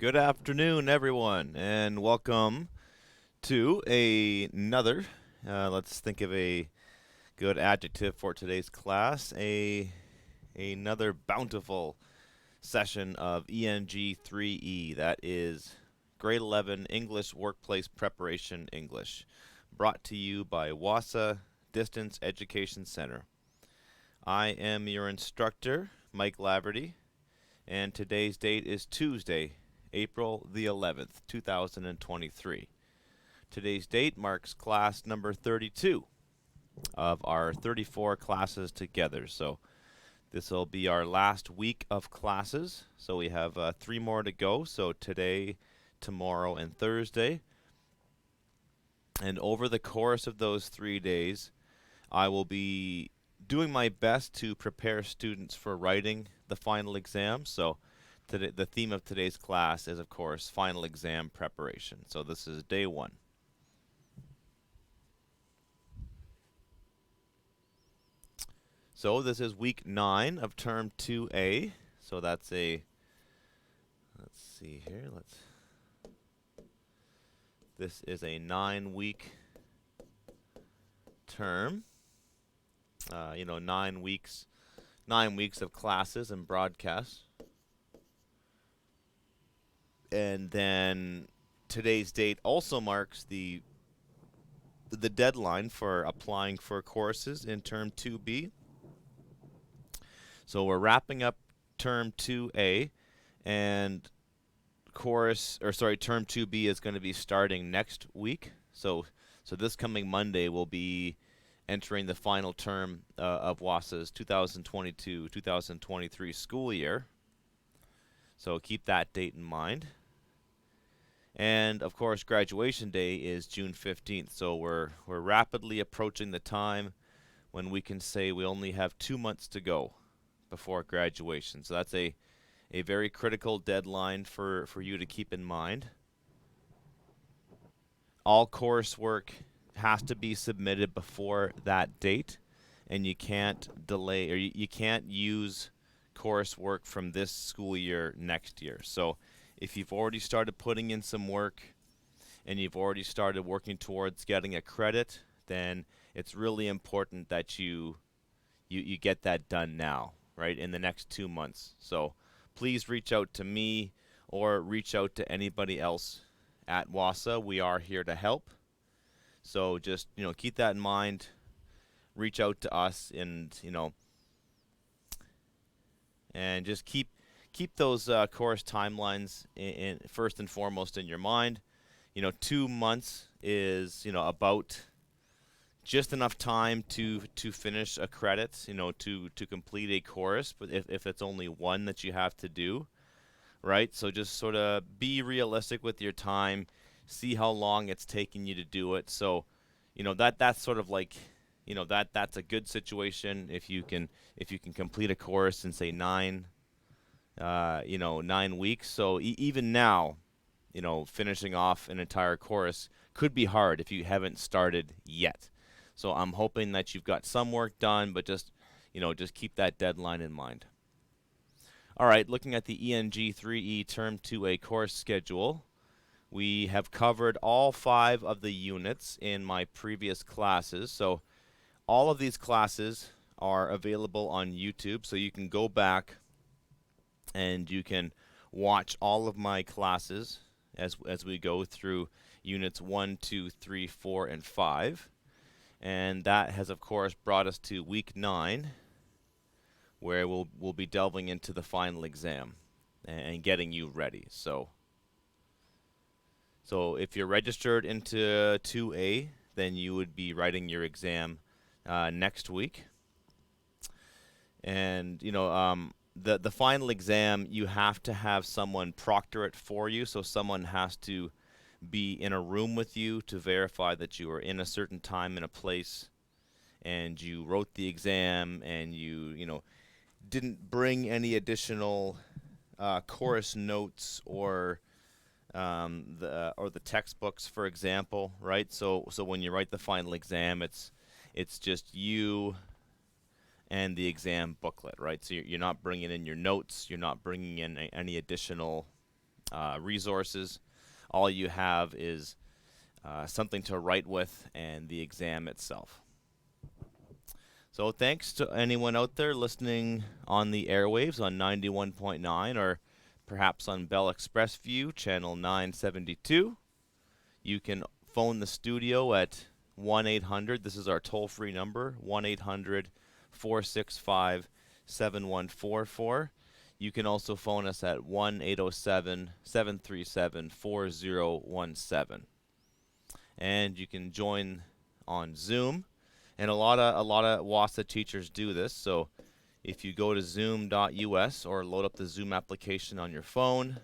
Good afternoon, everyone, and welcome to another. Let's think of a good adjective for today's class. Another bountiful session of ENG3E. That is Grade 11 English Workplace Preparation English, brought to you by WASA Distance Education Center. I am your instructor, Mike Laverty, and today's date is Tuesday, April the 11th, 2023. Today's date marks class number 32 of our 34 classes together. So this will be our last week of classes. So we have 3 more to go. So today, tomorrow, and Thursday. And over the course of those 3 days, I will be doing my best to prepare students for writing the final exam. So today, the theme of today's class is, of course, final exam preparation. So this is day 1. So this is week 9 of term 2A. So that's let's see here, this is a 9-week term. 9 weeks of classes and broadcasts. And then today's date also marks the deadline for applying for courses in term 2B. So we're wrapping up term 2A, and term 2B is going to be starting next week. So this coming Monday we'll be entering the final term of WASA's 2022-2023 school year. So keep that date in mind. And of course, graduation day is June 15th. So we're rapidly approaching the time when we can say we only have 2 months to go before graduation. So that's a very critical deadline for you to keep in mind. All coursework has to be submitted before that date, and you can't delay, or you can't use coursework from this school year next year. So if you've already started putting in some work and you've already started working towards getting a credit, then it's really important that you get that done now, right, in the next 2 months. So please reach out to me or reach out to anybody else at WASA. We are here to help. So just, keep that in mind. Reach out to us, and and just keep those course timelines in first and foremost in your mind. 2 months is about just enough time to finish a credit, to complete a course. But if it's only one that you have to do, right? So just sort of be realistic with your time. See how long it's taking you to do it. So, that's sort of like, that's a good situation if you can complete a course in say 9 weeks. So even now, finishing off an entire course could be hard if you haven't started yet. So I'm hoping that you've got some work done, but just keep that deadline in mind. All right, looking at the ENG3E Term 2A course schedule, we have covered all 5 of the units in my previous classes. So all of these classes are available on YouTube, so you can go back and you can watch all of my classes as we go through units 1, 2, 3, 4, and 5. And that has, of course, brought us to week 9, where we'll be delving into the final exam and getting you ready. So if you're registered into 2A, then you would be writing your exam next week. And the final exam, you have to have someone proctor it for you. So someone has to be in a room with you to verify that you are in a certain time and a place, and you wrote the exam, and you didn't bring any additional course notes or the textbooks, for example, right? So when you write the final exam, it's just you and the exam booklet, right? So you're not bringing in your notes, you're not bringing in any additional resources. All you have is something to write with and the exam itself. So thanks to anyone out there listening on the airwaves on 91.9 or perhaps on Bell ExpressVu channel 972. You can phone the studio at 1-800. This is our toll-free number, 1-800-465-7144. You can also phone us at 1-807-737-4017. And you can join on Zoom. And a lot of WASA teachers do this. So if you go to zoom.us or load up the Zoom application on your phone,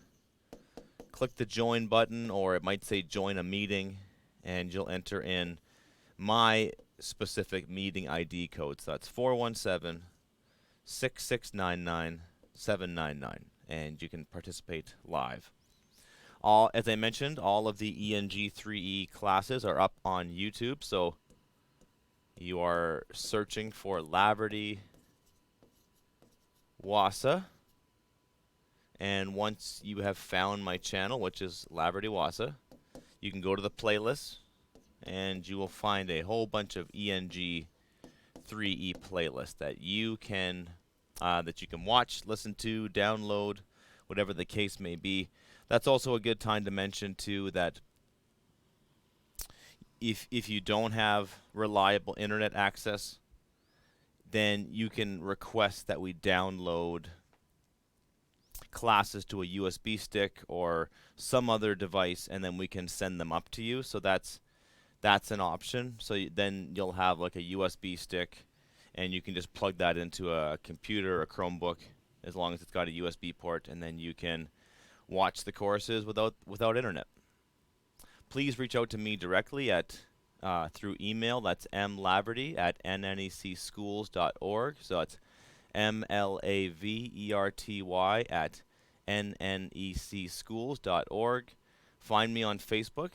click the join button, or it might say join a meeting, and you'll enter in my specific meeting ID code. So that's 417-6699-799, and you can participate live. As I mentioned, all of the ENG3E classes are up on YouTube, so you are searching for Laverty WASA, and once you have found my channel, which is Laverty WASA, you can go to the playlist, and you will find a whole bunch of ENG3E playlists that you can watch, listen to, download, whatever the case may be. That's also a good time to mention too that if you don't have reliable internet access, then you can request that we download classes to a USB stick or some other device, and then we can send them up to you. So that's an option. So then you'll have like a USB stick, and you can just plug that into a computer or a Chromebook, as long as it's got a USB port, and then you can watch the courses without internet. Please reach out to me directly at through email. That's mlaverty@nnecschools.org. So it's MLAVERTY@nnecschools.org. Find me on Facebook.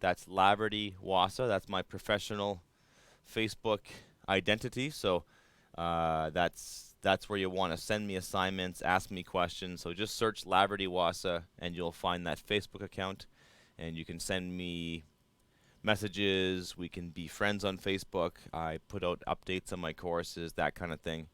That's Laverty WASA. That's my professional Facebook identity. So that's where you want to send me assignments, ask me questions. So just search Laverty WASA, and you'll find that Facebook account, and you can send me messages. We can be friends on Facebook. I put out updates on my courses, that kind of thing.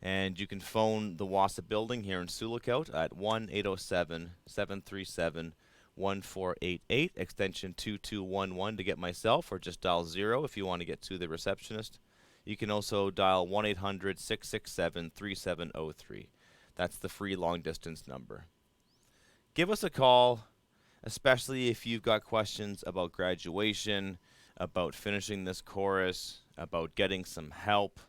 And you can phone the WASA building here in Sioux Lookout at 1-807-737-1488, extension 2211 to get myself, or just dial 0 if you want to get to the receptionist. You can also dial 1-800-667-3703. That's the free long-distance number. Give us a call, especially if you've got questions about graduation, about finishing this course, about getting some help,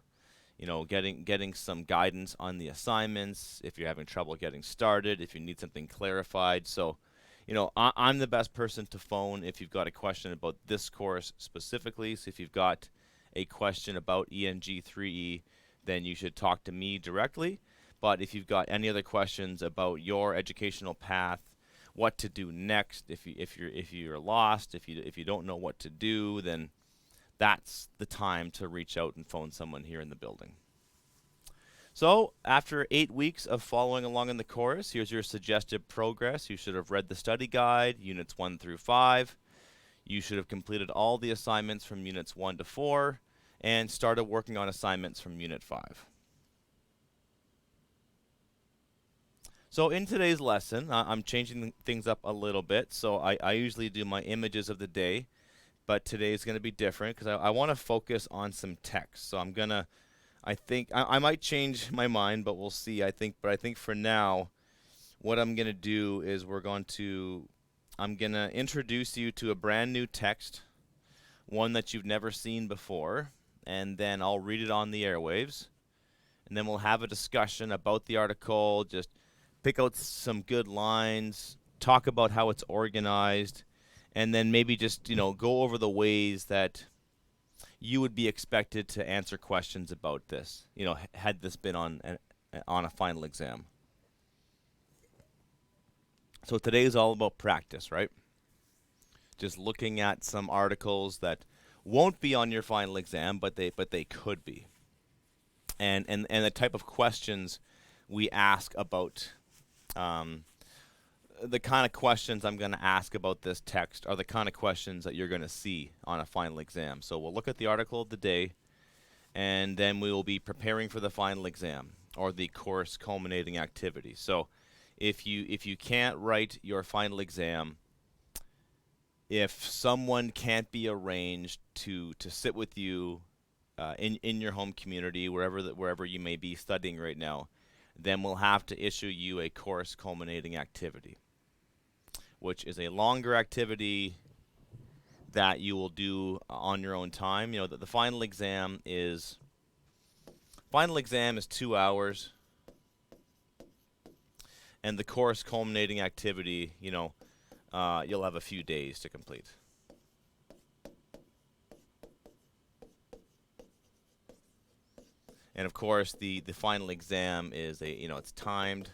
getting some guidance on the assignments, if you're having trouble getting started, if you need something clarified. So, I'm the best person to phone if you've got a question about this course specifically. So if you've got a question about ENG3E, then you should talk to me directly. But if you've got any other questions about your educational path, what to do next, if you're lost, if you don't know what to do, then that's the time to reach out and phone someone here in the building. So after 8 weeks of following along in the course, here's your suggested progress. You should have read the study guide, units 1 through 5. You should have completed all the assignments from units 1 to 4 and started working on assignments from unit 5. So in today's lesson, I'm changing things up a little bit. So I usually do my images of the day, but today is going to be different because I want to focus on some text. So I think I might change my mind, but we'll see. I think for now, what I'm going to do is I'm going to introduce you to a brand new text, one that you've never seen before, and then I'll read it on the airwaves, and then we'll have a discussion about the article, just pick out some good lines, talk about how it's organized, and then maybe just, go over the ways that you would be expected to answer questions about this, had this been on a final exam. So today is all about practice, right? Just looking at some articles that won't be on your final exam, but they could be. And the type of questions we ask about the kind of questions I'm going to ask about this text are the kind of questions that you're going to see on a final exam. So we'll look at the article of the day, and then we will be preparing for the final exam or the course culminating activity. So if you can't write your final exam, if someone can't be arranged to sit with you in your home community, wherever you may be studying right now, then we'll have to issue you a course culminating activity, which is a longer activity that you will do on your own time. You know, the final exam is 2 hours, and the course culminating activity, you'll have a few days to complete. And of course, the final exam is it's timed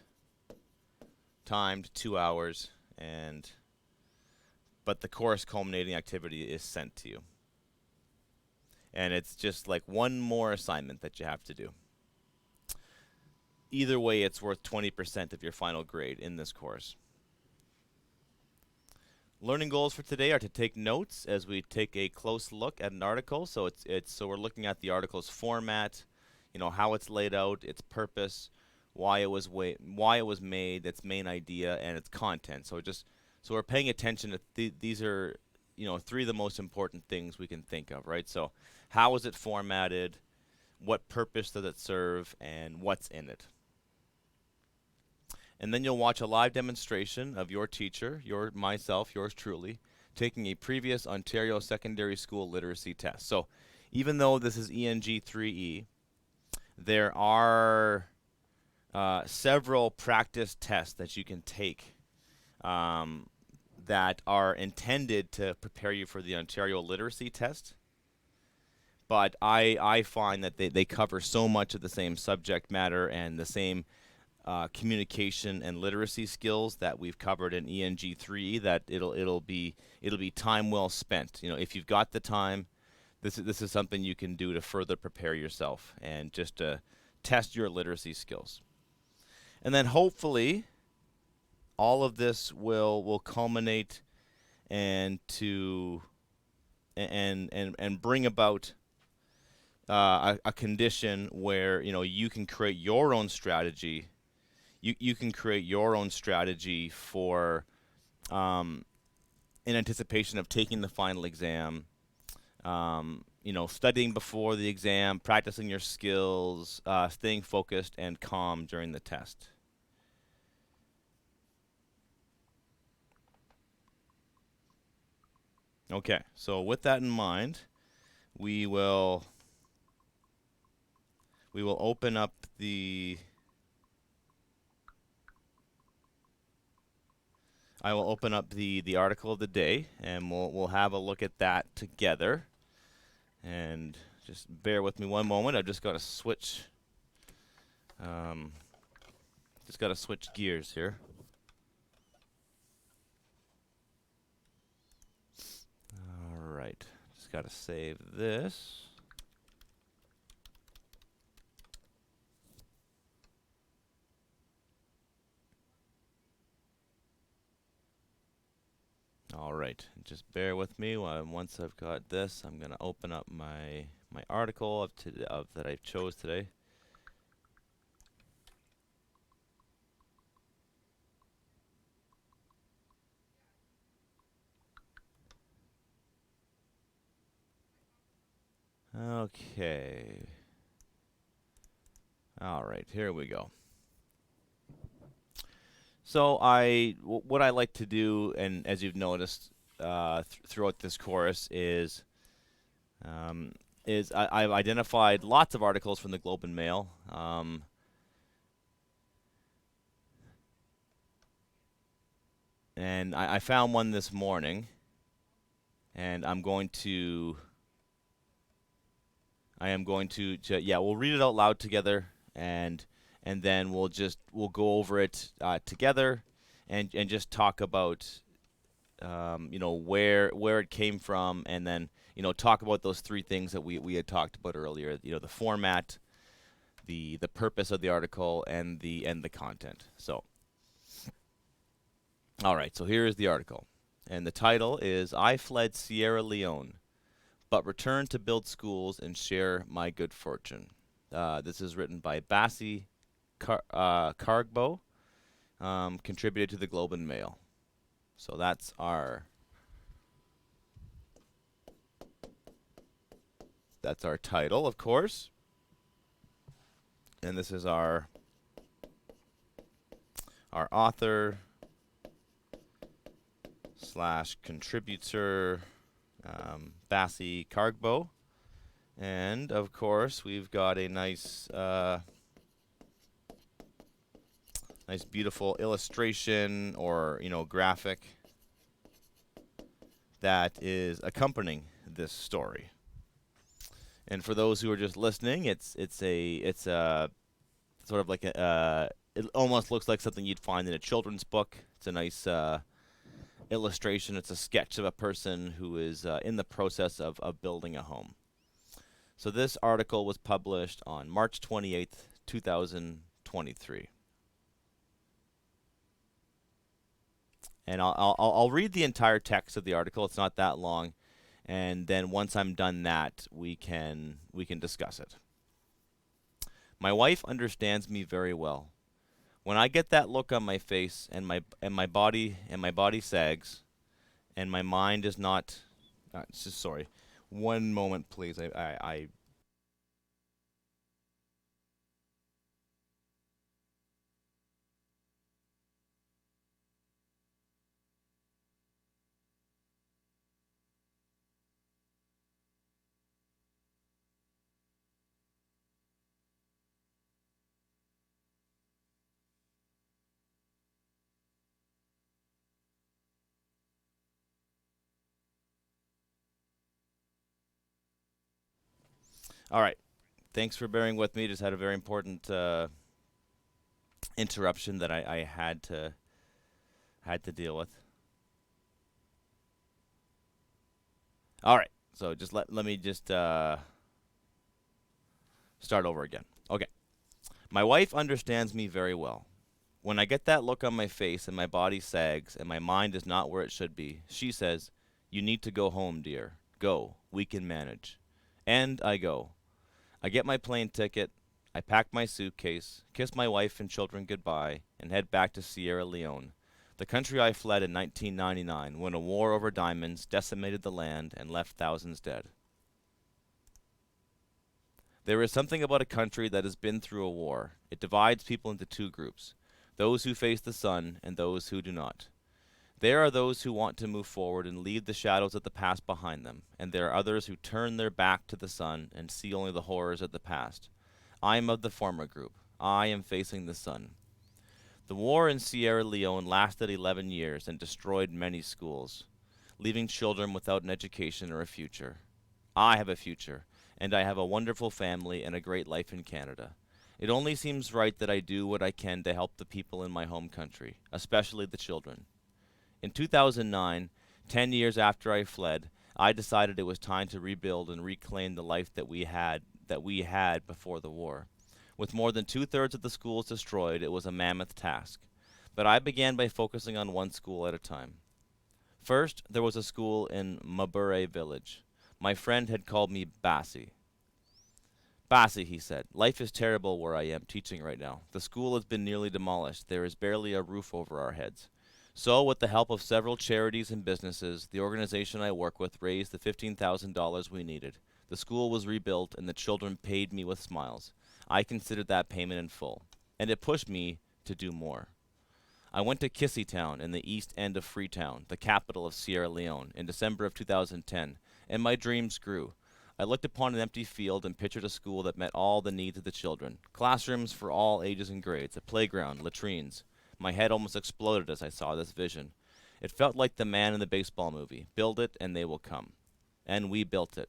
2 hours, but the course culminating activity is sent to you. And it's just like one more assignment that you have to do. Either way, it's worth 20% of your final grade in this course. Learning goals for today are to take notes as we take a close look at an article. So so we're looking at the article's format, how it's laid out, its purpose, why it was made, its main idea, and its content. So we're paying attention to these are three of the most important things we can think of, right? So how is it formatted, what purpose does it serve, and what's in it? And then you'll watch a live demonstration of your teacher, myself, yours truly, taking a previous Ontario Secondary School literacy test. So even though this is ENG3E, there are several practice tests that you can take that are intended to prepare you for the Ontario literacy test. But I find that they cover so much of the same subject matter and the same communication and literacy skills that we've covered in ENG3E that it'll be time well spent. If you've got the time, this is something you can do to further prepare yourself and just to test your literacy skills. And then hopefully all of this will culminate and bring about a condition where you can create your own strategy. You can create your own strategy for in anticipation of taking the final exam. Studying before the exam, practicing your skills, staying focused and calm during the test. Okay, so with that in mind, we will open up I will open up the article of the day, and we'll have a look at that together. And just bear with me one moment. I've just got to switch gears here. All right, just got to save this. All right, just bear with me. Once I've got this, I'm going to open up my article that I chose today. Okay. All right, here we go. So what I like to do, and as you've noticed throughout this course, is I've identified lots of articles from the Globe and Mail. And I found one this morning, and we'll read it out loud together, and then we'll go over it together, and just talk about where it came from, and then talk about those three things that we had talked about earlier. The format, the purpose of the article, and the content. So All right, so here is the article. And the title is I Fled Sierra Leone, but Returned to Build Schools and Share My Good Fortune. This is written by Bassi Cargbo, contributed to the Globe and Mail. So that's our title, of course. And this is our author slash contributor, Bassi Cargbo. And of course, we've got a nice beautiful illustration or graphic that is accompanying this story. And for those who are just listening, it's a sort of like it almost looks like something you'd find in a children's book. It's a nice illustration. It's a sketch of a person who is in the process of building a home. So this article was published on March 28th, 2023. And I'll read the entire text of the article. It's not that long, and then once I'm done that, we can discuss it. My wife understands me very well. When I get that look on my face and my body sags, and my mind is not. Sorry, one moment, please. I All right. Thanks for bearing with me. Just had a very important interruption that I had to deal with. All right. So just let me just start over again. Okay. My wife understands me very well. When I get that look on my face and my body sags and my mind is not where it should be, she says, "You need to go home, dear. Go. We can manage." And I go. I get my plane ticket, I pack my suitcase, kiss my wife and children goodbye, and head back to Sierra Leone, the country I fled in 1999 when a war over diamonds decimated the land and left thousands dead. There is something about a country that has been through a war. It divides people into two groups, those who face the sun and those who do not. There are those who want to move forward and leave the shadows of the past behind them, and there are others who turn their back to the sun and see only the horrors of the past. I am of the former group. I am facing the sun. The war in Sierra Leone lasted 11 years and destroyed many schools, leaving children without an education or a future. I have a future, and I have a wonderful family and a great life in Canada. It only seems right that I do what I can to help the people in my home country, especially the children. In 2009, 10 years after I fled, I decided it was time to rebuild and reclaim the life that we had before the war. With more than two-thirds of the schools destroyed, it was a mammoth task. But I began by focusing on one school at a time. First, there was a school in Mabure village. My friend had called me Bassi. Bassi, he said, life is terrible where I am teaching right now. The school has been nearly demolished. There is barely a roof over our heads. So, with the help of several charities and businesses, the organization I work with raised the $15,000 we needed. The school was rebuilt, and the children paid me with smiles. I considered that payment in full, and it pushed me to do more. I went to Kissy Town in the east end of Freetown, the capital of Sierra Leone, in December of 2010, and my dreams grew. I looked upon an empty field and pictured a school that met all the needs of the children. Classrooms for all ages and grades, a playground, latrines. My head almost exploded as I saw this vision. It felt like the man in the baseball movie. Build it and they will come. And we built it.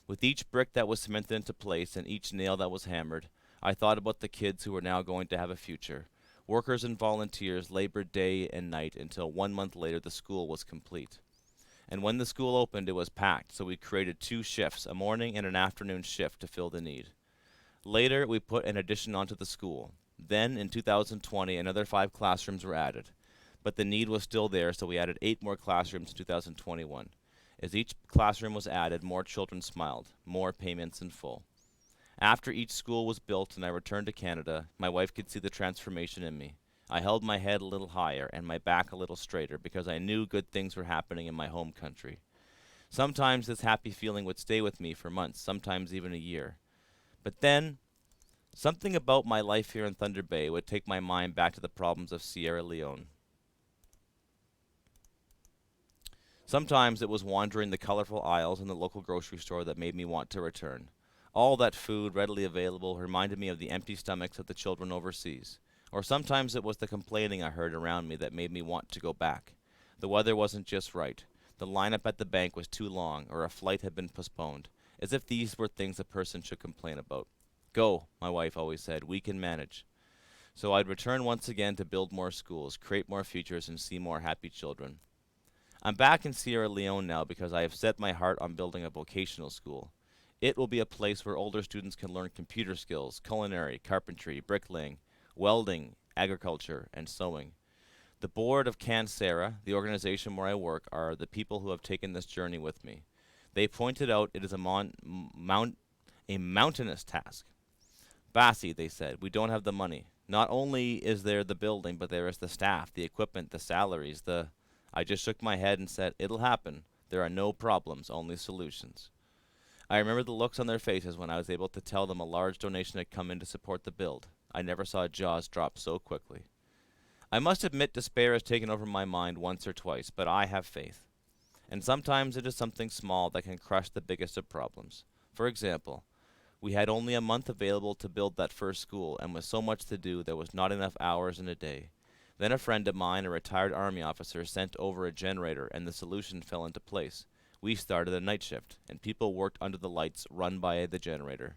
With each brick that was cemented into place and each nail that was hammered, I thought about the kids who were now going to have a future. Workers and volunteers labored day and night until 1 month later the school was complete. And when the school opened, it was packed, so we created two shifts, a morning and an afternoon shift, to fill the need. Later, we put an addition onto the school. Then, in 2020, another 5 classrooms were added. but the need was still there, so we added 8 more classrooms in 2021. As each classroom was added, more children smiled, more payments in full. After each school was built and I returned to Canada, my wife could see the transformation in me. I held my head a little higher and my back a little straighter because I knew good things were happening in my home country. Sometimes this happy feeling would stay with me for months, sometimes even a year. But then, something about my life here in Thunder Bay would take my mind back to the problems of Sierra Leone. Sometimes it was wandering the colorful aisles in the local grocery store that made me want to return. All that food readily available reminded me of the empty stomachs of the children overseas. Or sometimes it was the complaining I heard around me that made me want to go back. The weather wasn't just right. The lineup at the bank was too long, or a flight had been postponed. As if these were things a person should complain about. Go, my wife always said, we can manage. So I'd return once again to build more schools, create more futures, and see more happy children. I'm back in Sierra Leone now because I have set my heart on building a vocational school. It will be a place where older students can learn computer skills, culinary, carpentry, bricklaying, welding, agriculture, and sewing. The board of CanSera, the organization where I work, are the people who have taken this journey with me. They pointed out it is a mountainous task. Bassi, they said, we don't have the money. Not only is there the building, but there is the staff, the equipment, the salaries, I just shook my head and said, it'll happen. There are no problems, only solutions. I remember the looks on their faces when I was able to tell them a large donation had come in to support the build. I never saw jaws drop so quickly. I must admit despair has taken over my mind once or twice, but I have faith. And sometimes it is something small that can crush the biggest of problems. For example, we had only a month available to build that first school, and with so much to do, there was not enough hours in a day. Then a friend of mine, a retired Army officer, sent over a generator, and the solution fell into place. We started a night shift, and people worked under the lights run by the generator.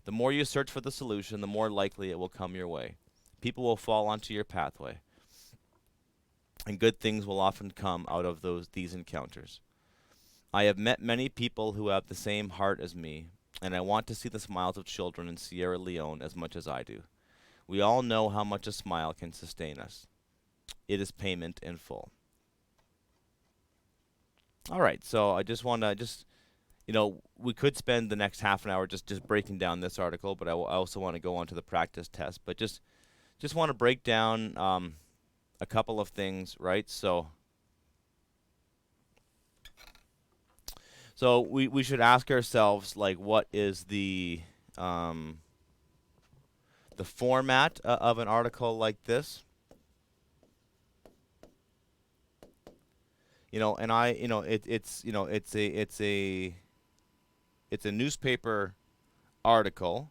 The more you search for the solution, the more likely it will come your way. People will fall onto your pathway, and good things will often come out of these encounters. I have met many people who have the same heart as me, and I want to see the smiles of children in Sierra Leone as much as I do. We all know how much a smile can sustain us. It is payment in full. All right, so I just want to we could spend the next half an hour just breaking down this article, but I also want to go on to the practice test. But just want to break down a couple of things, right? So we should ask ourselves, like, what is the format of an article like this? And it's a newspaper article,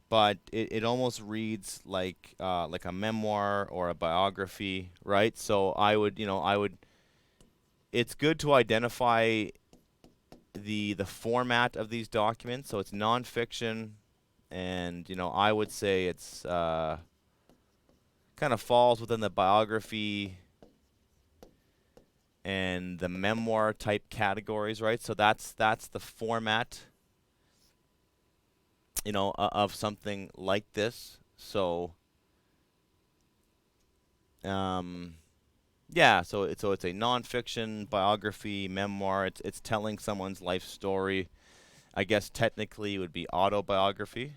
but it almost reads like a memoir or a biography, right? So I would it's good to identify the format of these documents. So it's nonfiction, and I would say it's kind of falls within the biography and the memoir type categories, right? So that's the format, of something like this. So, yeah. So it's a nonfiction biography, memoir. It's telling someone's life story. I guess technically it would be autobiography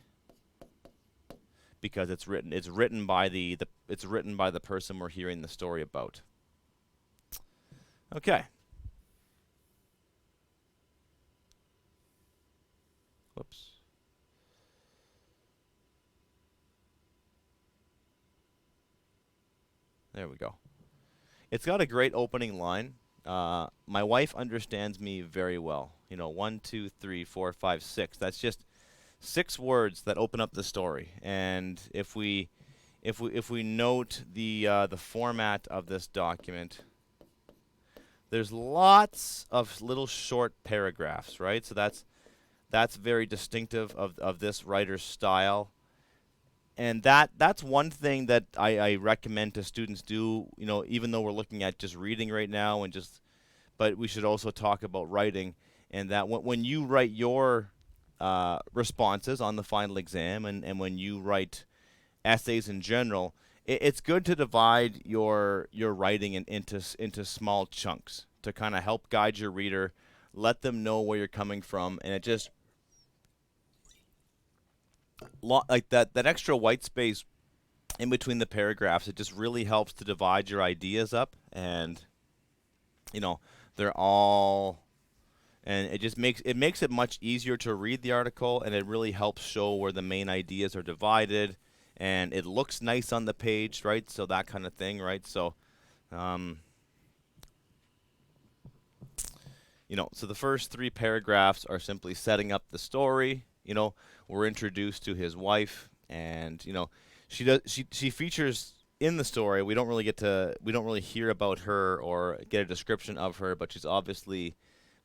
because it's written by the person we're hearing the story about. Okay. Whoops. There we go. It's got a great opening line. My wife understands me very well. 1, 2, 3, 4, 5, 6. That's just 6 words that open up the story. And if we note the format of this document, there's lots of little short paragraphs, right? So that's very distinctive of this writer's style. And that's one thing that I recommend to students do, even though we're looking at just reading right now but we should also talk about writing, and that when you write your responses on the final exam and when you write essays in general, it's good to divide your writing into small chunks to kind of help guide your reader, let them know where you're coming from, and it just like that extra white space in between the paragraphs. It just really helps to divide your ideas up, and you know they're all and it makes it much easier to read the article, and it really helps show where the main ideas are divided, and it looks nice on the page, right? So that kind of thing, right? So um, so the first three paragraphs are simply setting up the story. We're introduced to his wife, and she features in the story. We don't really hear about her or get a description of her, but she's obviously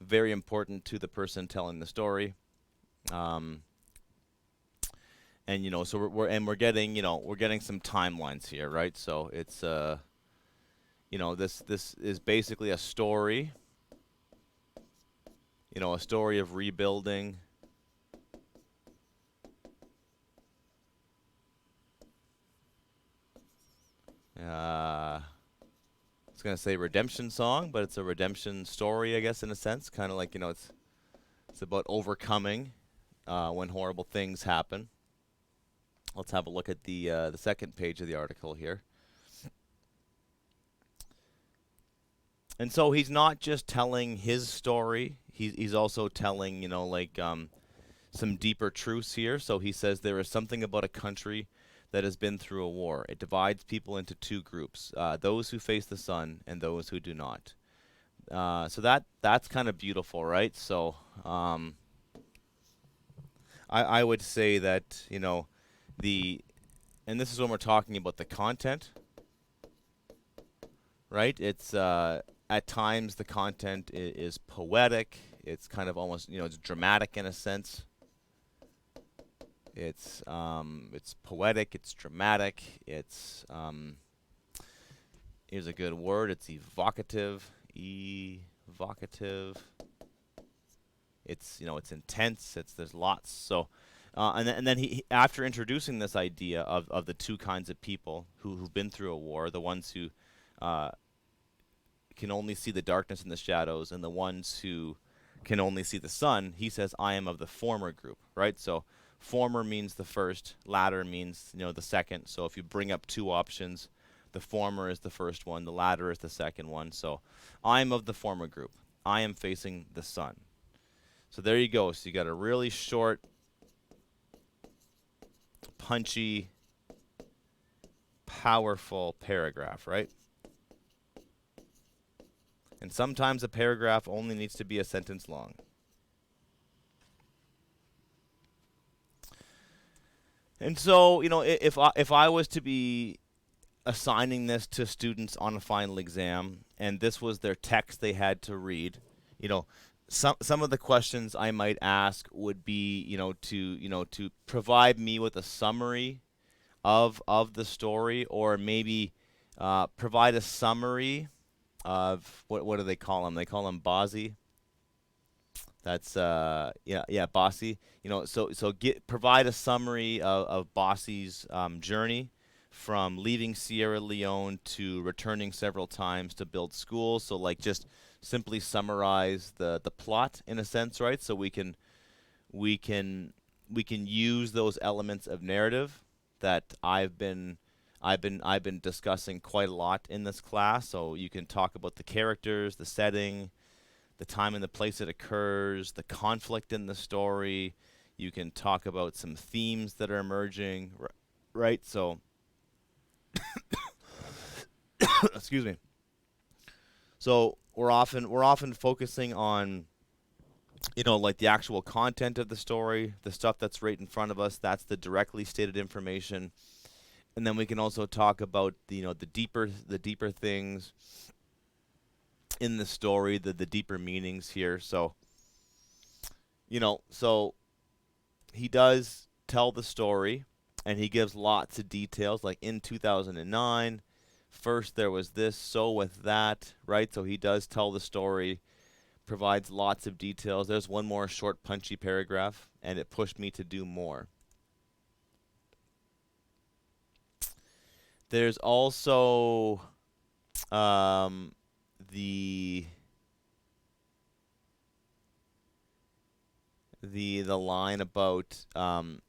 very important to the person telling the story. Um, and so we're getting some timelines here, right? So it's this is basically a story, a story of rebuilding. I was gonna say redemption song, but it's a redemption story, I guess, in a sense. Kind of like it's about overcoming when horrible things happen. Let's have a look at the second page of the article here. And so he's not just telling his story. He's also telling some deeper truths here. So he says there is something about a country that has been through a war. It divides people into two groups: those who face the sun and those who do not. So that's kind of beautiful, right? So I would say that the and this is when we're talking about the content, right? It's at times the content is poetic. It's kind of almost it's dramatic in a sense. It's poetic. It's dramatic. It's here's a good word. It's evocative. Evocative. It's intense. There's lots. So, and then he after introducing this idea of the two kinds of people who've been through a war, the ones who can only see the darkness and the shadows, and the ones who can only see the sun, he says, I am of the former group, right? So former means the first, latter means the second. So if you bring up two options, the former is the first one, the latter is the second one. So I am of the former group. I am facing the sun. So there you go. So you got a really short, punchy, powerful paragraph, right? And sometimes a paragraph only needs to be a sentence long. And so, if I was to be assigning this to students on a final exam, and this was their text they had to read, some of the questions I might ask would be, to provide me with a summary of the story, or maybe provide a summary of what do they call them? They call them Bozzy. That's Bossy. So provide a summary of Bossy's journey from leaving Sierra Leone to returning several times to build schools. So just simply summarize the plot in a sense, right? So we can use those elements of narrative that I've been discussing quite a lot in this class. So you can talk about the characters, the setting, the time and the place it occurs, the conflict in the story. You can talk about some themes that are emerging, right? So, excuse me. So we're often focusing on, like the actual content of the story, the stuff that's right in front of us. That's the directly stated information. And then we can also talk about the deeper things in the story, the deeper meanings here. So so he does tell the story, and he gives lots of details, like in 2009, first there was this, so with that, right? So he does tell the story, provides lots of details. There's one more short punchy paragraph, and it pushed me to do more. There's also um, the the line about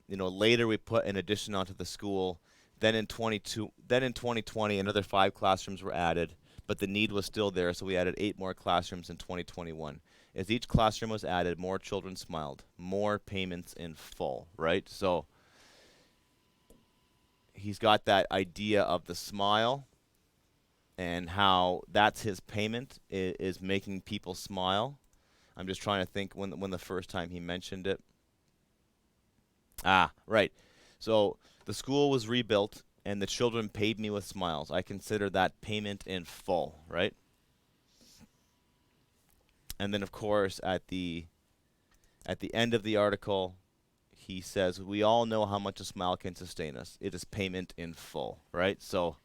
later we put an addition onto the school. Then in 2020 another 5 classrooms were added, but the need was still there, so we added 8 more classrooms in 2021. As each classroom was added, more children smiled, more payments in full, right? So he's got that idea of the smile and how that's his payment is making people smile. I'm just trying to think when the first time he mentioned it. Ah, right. So the school was rebuilt and the children paid me with smiles. I consider that payment in full, right? And then of course at the end of the article he says we all know how much a smile can sustain us. It is payment in full, right? So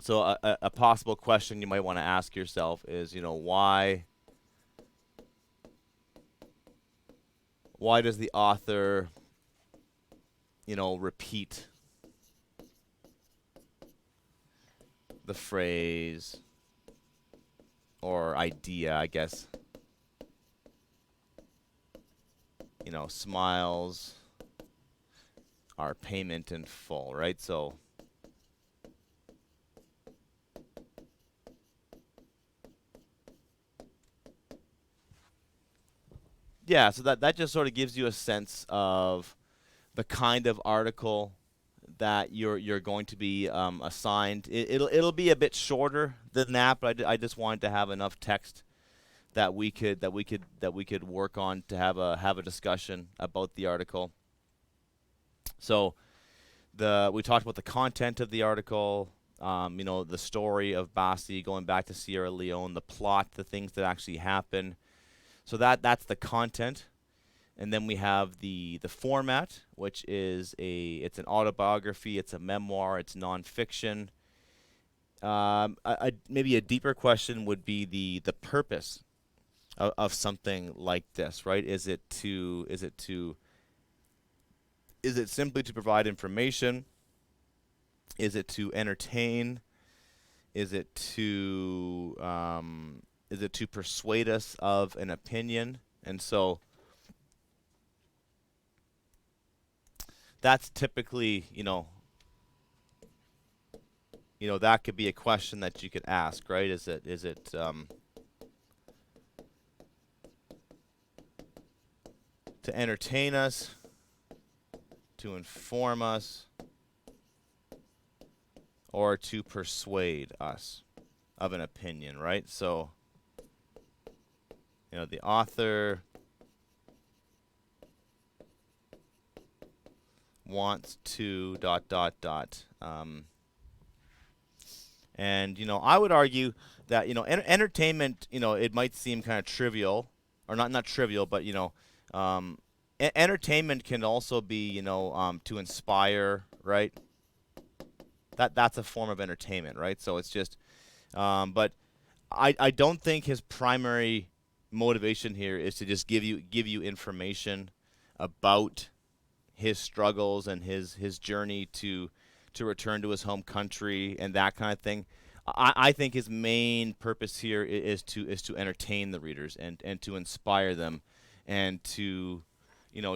a possible question you might want to ask yourself is, why does the author, repeat the phrase or idea, I guess, smiles are payment in full, right? So yeah, so that just sort of gives you a sense of the kind of article that you're going to be assigned. It'll be a bit shorter than that, but I just wanted to have enough text that we could work on to have a discussion about the article. So we talked about the content of the article, the story of Bassi going back to Sierra Leone, the plot, the things that actually happen. So that's the content. And then we have the format, which is it's an autobiography, it's a memoir, it's nonfiction. Maybe a deeper question would be the purpose of something like this, right? Is it simply to provide information? Is it to entertain? Is it to persuade us of an opinion? And so that's typically, that could be a question that you could ask, right? Is it to entertain us, to inform us, or to persuade us of an opinion, right? So, the author wants to dot dot dot. And I would argue that entertainment, it might seem kind of trivial, or not trivial, but entertainment can also be to inspire, right? That's a form of entertainment, right? So it's just, but I don't think his primary motivation here is to just give you information about his struggles and his journey to return to his home country and that kind of thing. I think his main purpose here is to entertain the readers and to inspire them, and to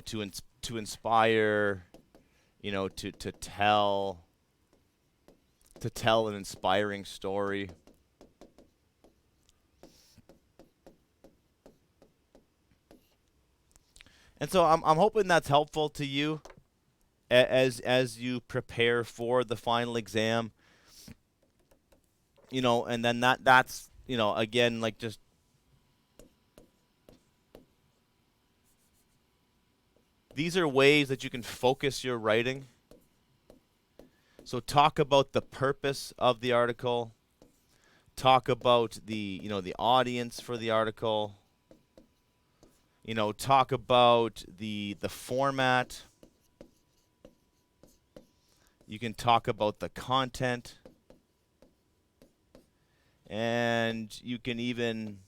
to inspire, to tell an inspiring story. And so I'm hoping that's helpful to you as you prepare for the final exam. And then that's again, like, just these are ways that you can focus your writing. So talk about the purpose of the article. Talk about the audience for the article. Talk about the format. You can talk about the content. And you can even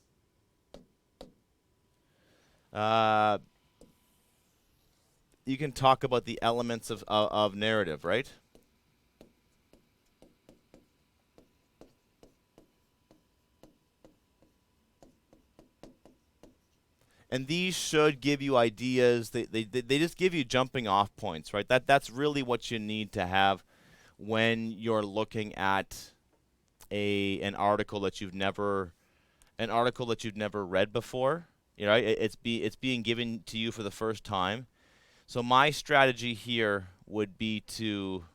you can talk about the elements of narrative, right? and these should give you ideas. They just give you jumping off points, right? That's really what you need to have when you're looking at an article that you've never read before. You know, it's being given to you for the first time. So my strategy here would be to,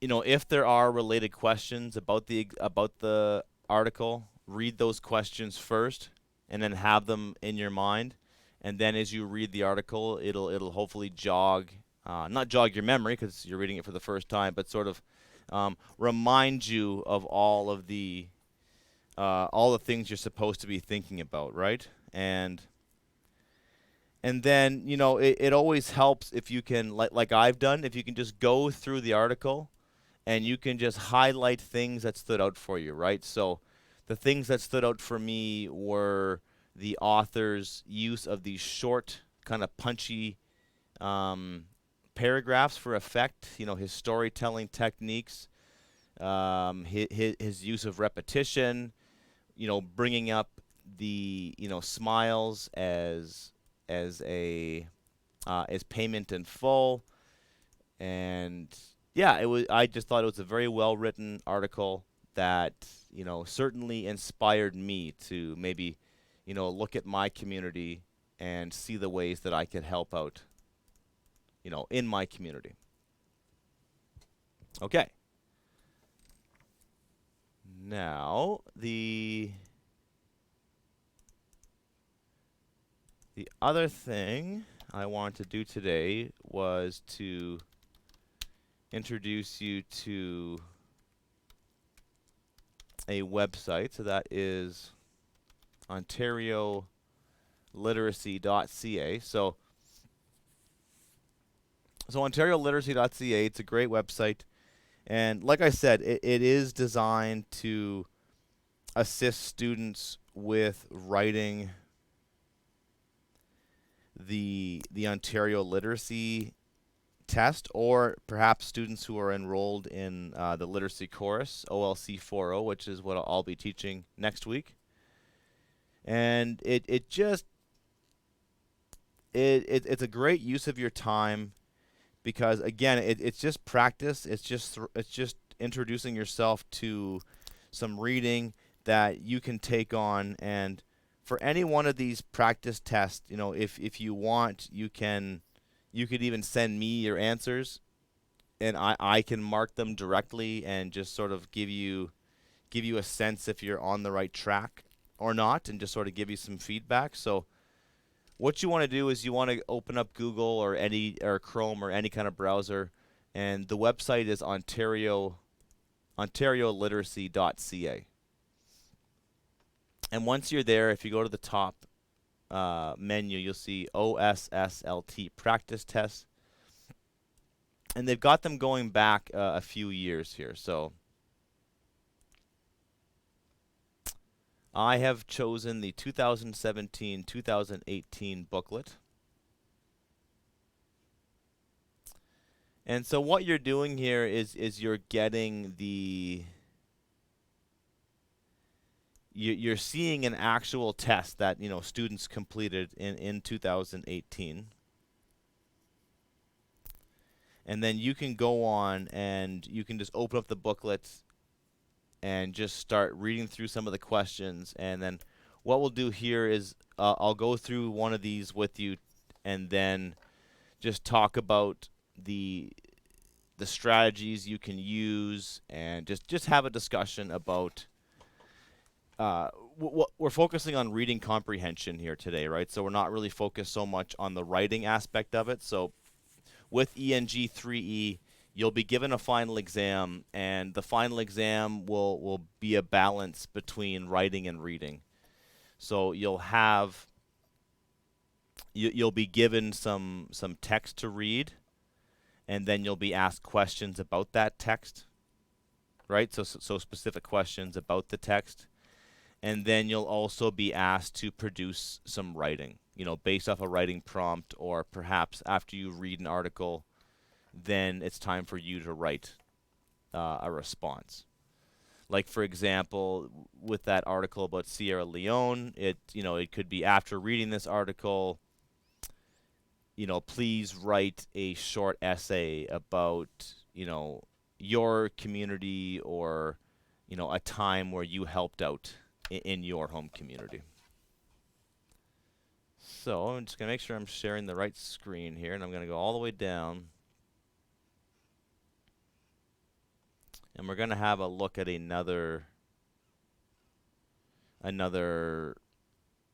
if there are related questions about the article, read those questions first, and then have them in your mind. And then as you read the article, it'll hopefully not jog your memory because you're reading it for the first time, but sort of remind you of all the things you're supposed to be thinking about, right? And then, it always helps if you can, like I've done, if you can just go through the article and you can just highlight things that stood out for you, right? So the things that stood out for me were the author's use of these short, kind of punchy paragraphs for effect, his storytelling techniques, his use of repetition, bringing up the, smiles as payment in full. And yeah, I just thought it was a very well written article that, certainly inspired me to maybe, look at my community and see the ways that I could help out, in my community. Okay. Now, the other thing I wanted to do today was to introduce you to a website. So that is OntarioLiteracy.ca. So OntarioLiteracy.ca, it's a great website. And like I said, it is designed to assist students with writing the Ontario Literacy test, or perhaps students who are enrolled in the literacy course, OLC 4.0, which is what I'll be teaching next week. And it's a great use of your time because, again, it's just practice. It's just introducing yourself to some reading that you can take on. And for any one of these practice tests, if you want, you could even send me your answers, and I can mark them directly and just sort of give you a sense if you're on the right track or not, and just sort of give you some feedback. So what you want to do is you want to open up Google or Chrome or any kind of browser, and the website is OntarioLiteracy.ca. And once you're there, if you go to the top menu, you'll see OSSLT practice tests. And they've got them going back a few years here. So I have chosen the 2017-2018 booklet. And so what you're doing here is you're getting you're seeing an actual test that students completed in 2018, and then you can go on and you can just open up the booklet and just start reading through some of the questions. And then what we'll do here is I'll go through one of these with you, and then just talk about the strategies you can use, and just have a discussion about. We're focusing on reading comprehension here today, right? So we're not really focused so much on the writing aspect of it. So with ENG3E, you'll be given a final exam, and the final exam will be a balance between writing and reading. So you'll be given some text to read, and then you'll be asked questions about that text, right? So specific questions about the text. And then you'll also be asked to produce some writing, based off a writing prompt, or perhaps after you read an article, then it's time for you to write a response. Like for example, with that article about Sierra Leone, it could be after reading this article, please write a short essay about, your community or, a time where you helped out in your home community. So I'm just going to make sure I'm sharing the right screen here, and I'm going to go all the way down. And we're going to have a look at another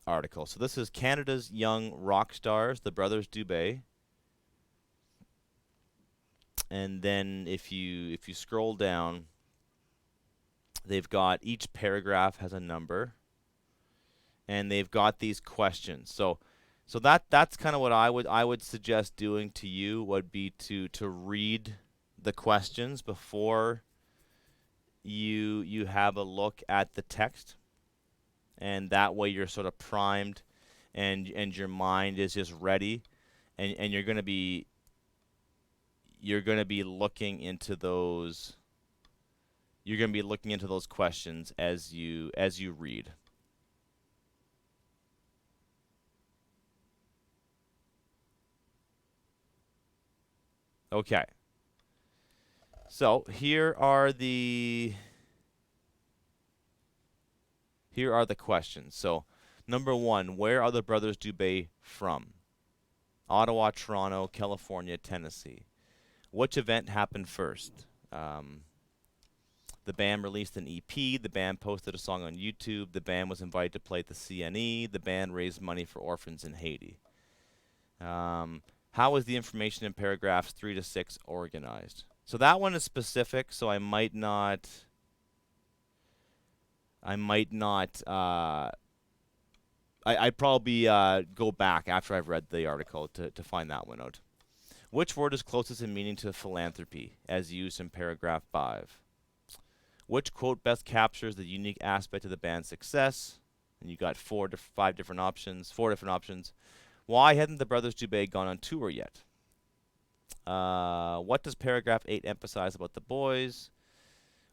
article. So this is Canada's Young Rock Stars, the Brothers Dubé. And then if you scroll down, they've got each paragraph has a number, and they've got these questions. So that's kind of what I would suggest doing to you would be to read the questions before you have a look at the text, and that way you're sort of primed, and your mind is just ready, and you're going to be looking into those. You're going to be looking into those questions as you read. Okay. So here are the questions. So number 1, where are the Brothers Dubé from? Ottawa, Toronto, California, Tennessee. Which event happened first? The band released an EP. The band posted a song on YouTube. The band was invited to play at the CNE. The band raised money for orphans in Haiti. How is the information in paragraphs 3 to 6 organized? So that one is specific, so I might not I'd probably go back after I've read the article to find that one out. Which word is closest in meaning to philanthropy, as used in paragraph 5? Which quote best captures the unique aspect of the band's success? And you got 4 to 5 different options, 4 different options. Why hadn't the Brothers Dubé gone on tour yet? What does paragraph 8 emphasize about the boys?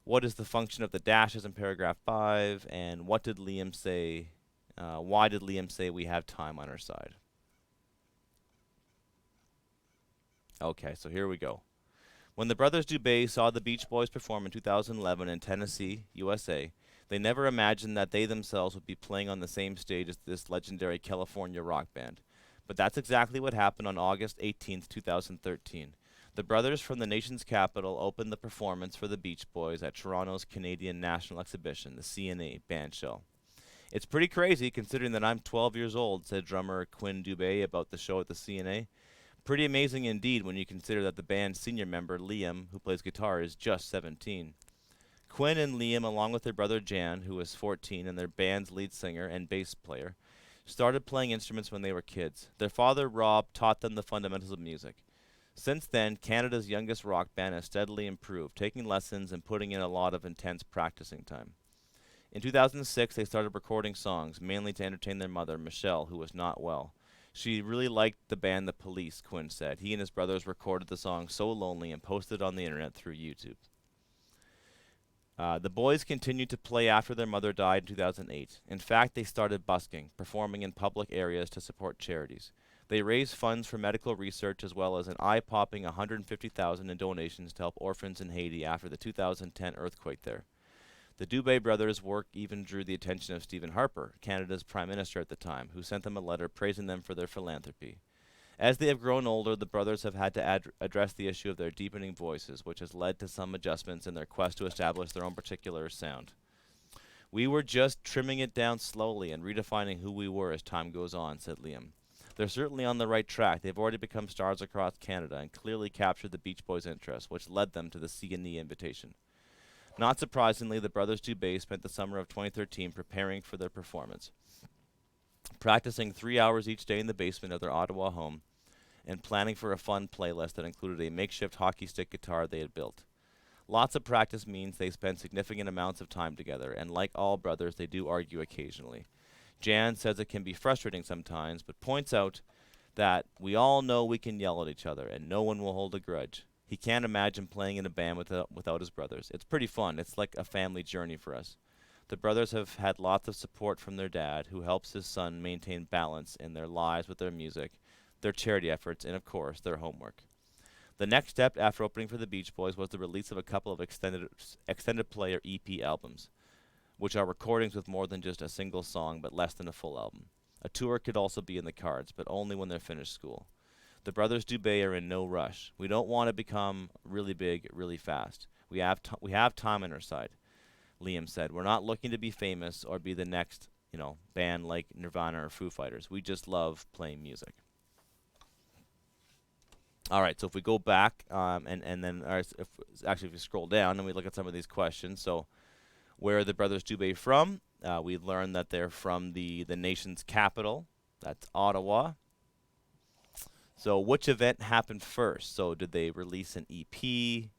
What is the function of the dashes in paragraph 5? And what did Liam say? Why did Liam say we have time on our side? Okay, so here we go. When the Brothers Dubé saw the Beach Boys perform in 2011 in Tennessee, USA, they never imagined that they themselves would be playing on the same stage as this legendary California rock band. But that's exactly what happened on August 18th, 2013. The brothers from the nation's capital opened the performance for the Beach Boys at Toronto's Canadian National Exhibition, the CNE band show. It's pretty crazy considering that I'm 12 years old, said drummer Quinn Dubé about the show at the CNA. Pretty amazing indeed when you consider that the band's senior member, Liam, who plays guitar, is just 17. Quinn and Liam, along with their brother Jan, who was 14, and their band's lead singer and bass player, started playing instruments when they were kids. Their father, Rob, taught them the fundamentals of music. Since then, Canada's youngest rock band has steadily improved, taking lessons and putting in a lot of intense practicing time. In 2006, they started recording songs, mainly to entertain their mother, Michelle, who was not well. She really liked the band The Police, Quinn said. He and his brothers recorded the song So Lonely and posted it on the internet through YouTube. The boys continued to play after their mother died in 2008. In fact, they started busking, performing in public areas to support charities. They raised funds for medical research as well as an eye-popping $150,000 in donations to help orphans in Haiti after the 2010 earthquake there. The Dubé brothers' work even drew the attention of Stephen Harper, Canada's Prime Minister at the time, who sent them a letter praising them for their philanthropy. As they have grown older, the brothers have had to address the issue of their deepening voices, which has led to some adjustments in their quest to establish their own particular sound. We were just trimming it down slowly and redefining who we were as time goes on, said Liam. They're certainly on the right track. They've already become stars across Canada and clearly captured the Beach Boys' interest, which led them to the CNE invitation. Not surprisingly, the Brothers Dubé spent the summer of 2013 preparing for their performance, practicing 3 hours each day in the basement of their Ottawa home, and planning for a fun playlist that included a makeshift hockey stick guitar they had built. Lots of practice means they spend significant amounts of time together, and like all brothers, they do argue occasionally. Jan says it can be frustrating sometimes, but points out that we all know we can yell at each other, and no one will hold a grudge. He can't imagine playing in a band without his brothers. It's pretty fun. It's like a family journey for us. The brothers have had lots of support from their dad, who helps his son maintain balance in their lives with their music, their charity efforts, and of course, their homework. The next step after opening for the Beach Boys was the release of a couple of extended play or EP albums, which are recordings with more than just a single song but less than a full album. A tour could also be in the cards, but only when they're finished school. The brothers Dubé are in no rush. We don't want to become really big really fast. We have time on our side. Liam said, "We're not looking to be famous or be the next, band like Nirvana or Foo Fighters. We just love playing music." All right, so if we go back, and then if we scroll down and we look at some of these questions, so where are the brothers Dubé from? We learned that they're from the nation's capital. That's Ottawa. So which event happened first? So did they release an EP?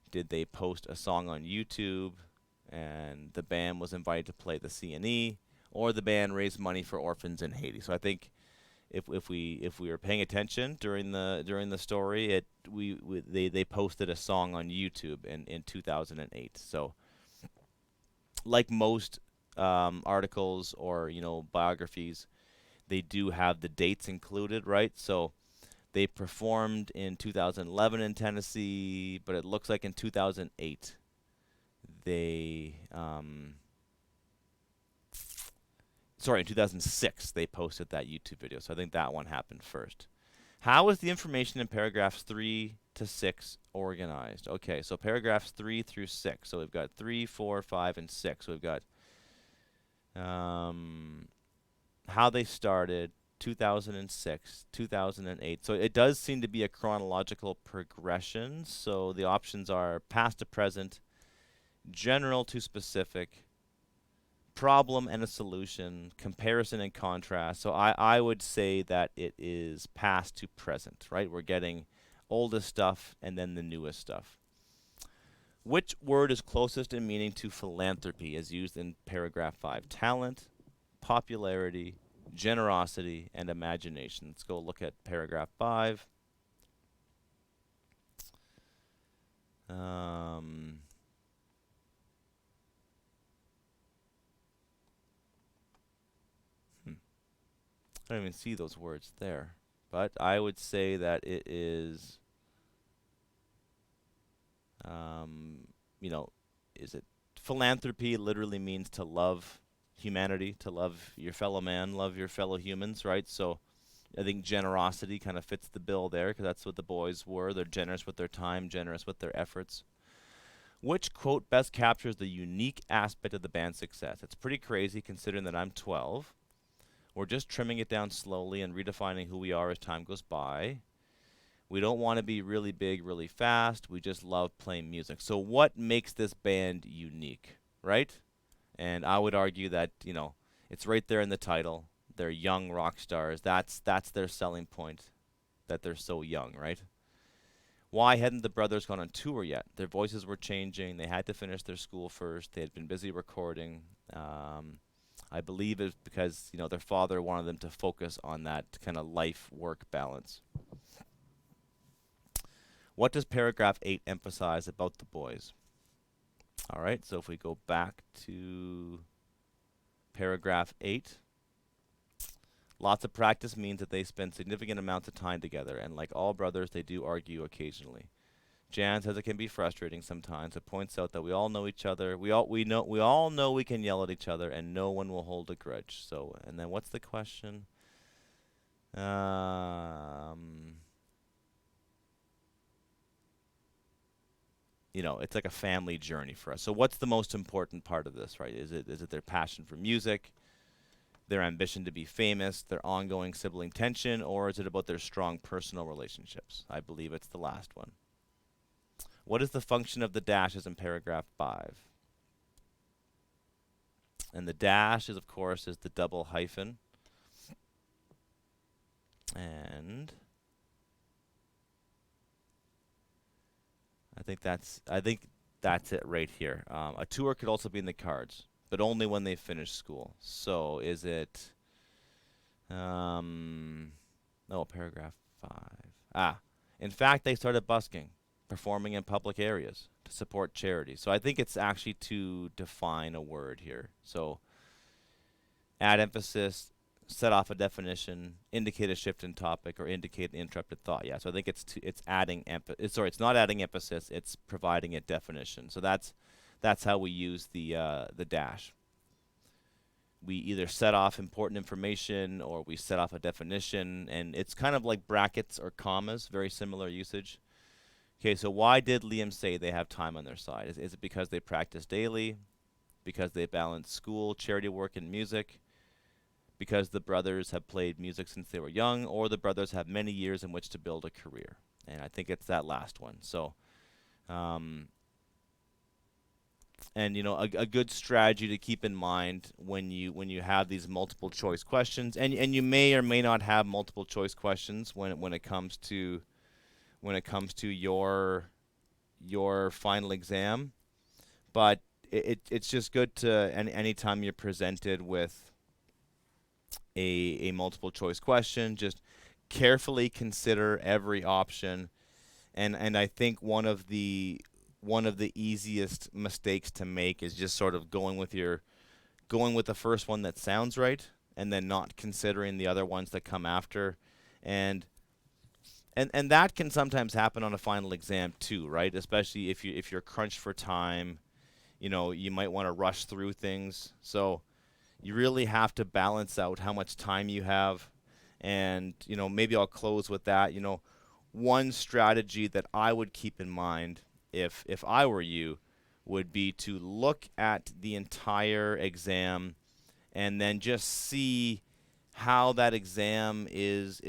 Did they post a song on YouTube? And the band was invited to play the CNE, or the band raised money for orphans in Haiti. So I think if we were paying attention during the story, they posted a song on YouTube in 2008. So like most articles or biographies, they do have the dates included, right? So they performed in 2011 in Tennessee, but it looks like in 2008 in 2006 they posted that YouTube video. So I think that one happened first. How is the information in paragraphs 3 to 6 organized? Okay, so paragraphs 3 through 6. So we've got 3, 4, 5, and 6. So we've got how they started, 2006, 2008. So it does seem to be a chronological progression. So the options are past to present, general to specific, problem and a solution, comparison and contrast. So I would say that it is past to present, right? We're getting oldest stuff and then the newest stuff. Which word is closest in meaning to philanthropy as used in paragraph 5? Talent, popularity, generosity, and imagination. Let's go look at paragraph 5. I don't even see those words there. But I would say that it is, is it philanthropy literally means to love humanity, to love your fellow man, love your fellow humans, right? So I think generosity kind of fits the bill there because that's what the boys were. They're generous with their time, generous with their efforts. Which quote best captures the unique aspect of the band's success? It's pretty crazy considering that I'm 12. We're just trimming it down slowly and redefining who we are as time goes by. We don't want to be really big, really fast. We just love playing music. So what makes this band unique, right? And I would argue that, it's right there in the title. They're young rock stars. That's their selling point, that they're so young, right? Why hadn't the brothers gone on tour yet? Their voices were changing. They had to finish their school first. They had been busy recording. I believe it's because, their father wanted them to focus on that kind of life-work balance. What does paragraph 8 emphasize about the boys? All right, so if we go back to paragraph 8, lots of practice means that they spend significant amounts of time together, and like all brothers, they do argue occasionally. Jan says it can be frustrating sometimes. It points out that we all know each other. We all know we can yell at each other, and no one will hold a grudge. So, and then what's the question? It's like a family journey for us. So, what's the most important part of this, right? Is it their passion for music, their ambition to be famous, their ongoing sibling tension, or is it about their strong personal relationships? I believe it's the last one. What is the function of the dashes in paragraph 5? And the dash is, of course, is the double hyphen. And I think that's it right here. A tour could also be in the cards, but only when they finish school. So is it paragraph 5. In fact, they started busking. performing in public areas, to support charity. So I think it's actually to define a word here. So add emphasis, set off a definition, indicate a shift in topic, or indicate an interrupted thought. Yeah, so I think it's adding sorry, it's not adding emphasis, it's providing a definition. So that's how we use the dash. We either set off important information or we set off a definition, and it's kind of like brackets or commas, very similar usage. Okay, so why did Liam say they have time on their side? Is it because they practice daily? Because they balance school, charity work, and music? Because the brothers have played music since they were young, or the brothers have many years in which to build a career? And I think it's that last one. So, and a good strategy to keep in mind when you have these multiple choice questions, and you may or may not have multiple choice questions when it comes to your final exam, but it's just good to anytime you're presented with a multiple choice question, just carefully consider every option. And I think one of the easiest mistakes to make is just sort of going with the first one that sounds right, and then not considering the other ones that come after. And that can sometimes happen on a final exam too, right? Especially if you're crunched for time, you might want to rush through things. So you really have to balance out how much time you have. And maybe I'll close with that. One strategy that I would keep in mind if I were you would be to look at the entire exam and then just see how that exam is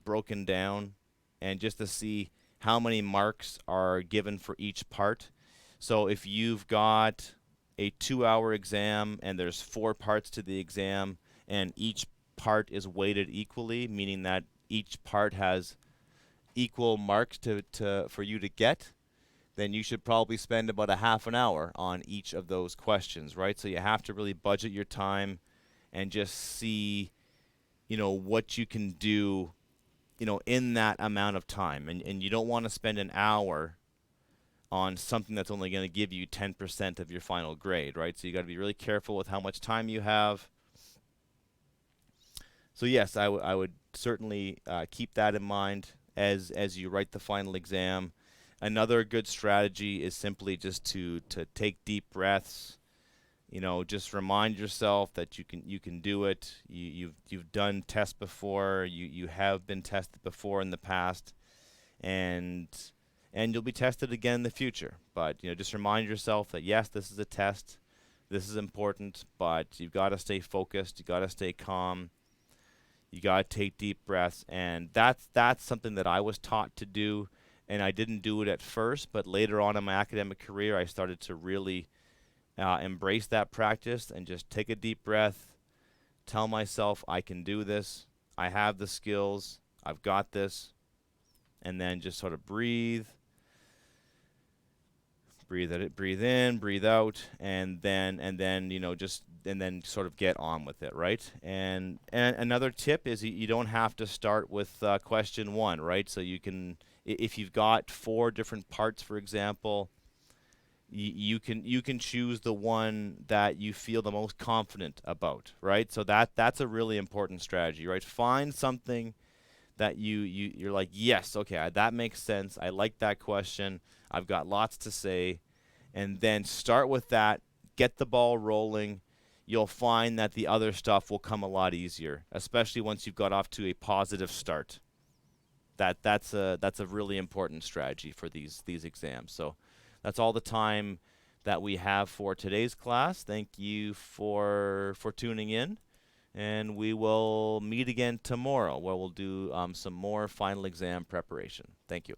broken down, and just to see how many marks are given for each part. So if you've got a 2-hour exam and there's 4 parts to the exam, and each part is weighted equally, meaning that each part has equal marks for you to get, then you should probably spend about a half an hour on each of those questions, right? So you have to really budget your time and just see, what you can do, in that amount of time. And you don't want to spend an hour on something that's only going to give you 10% of your final grade, right? So you got to be really careful with how much time you have. So yes, I would certainly keep that in mind as you write the final exam. Another good strategy is simply just to take deep breaths. Just remind yourself that you can do it. You've done tests before. You have been tested before in the past, and you'll be tested again in the future. But just remind yourself that yes, this is a test. This is important, but you've got to stay focused. You got to stay calm. You got to take deep breaths, and that's something that I was taught to do, and I didn't do it at first, but later on in my academic career, I started to really embrace that practice and just take a deep breath, tell myself I can do this, I have the skills, I've got this, and then just sort of breathe in, breathe out, and then sort of get on with it, right? And another tip is you don't have to start with question 1, right? So you can, if you've got 4 different parts, for example, you can choose the one that you feel the most confident about, right? So that's a really important strategy, right? Find something that you're like, yes, okay, that makes sense. I like that question. I've got lots to say. And then start with that, get the ball rolling. You'll find that the other stuff will come a lot easier, especially once you've got off to a positive start. That's a really important strategy for these exams. So that's all the time that we have for today's class. Thank you for tuning in, and we will meet again tomorrow where we'll do some more final exam preparation. Thank you.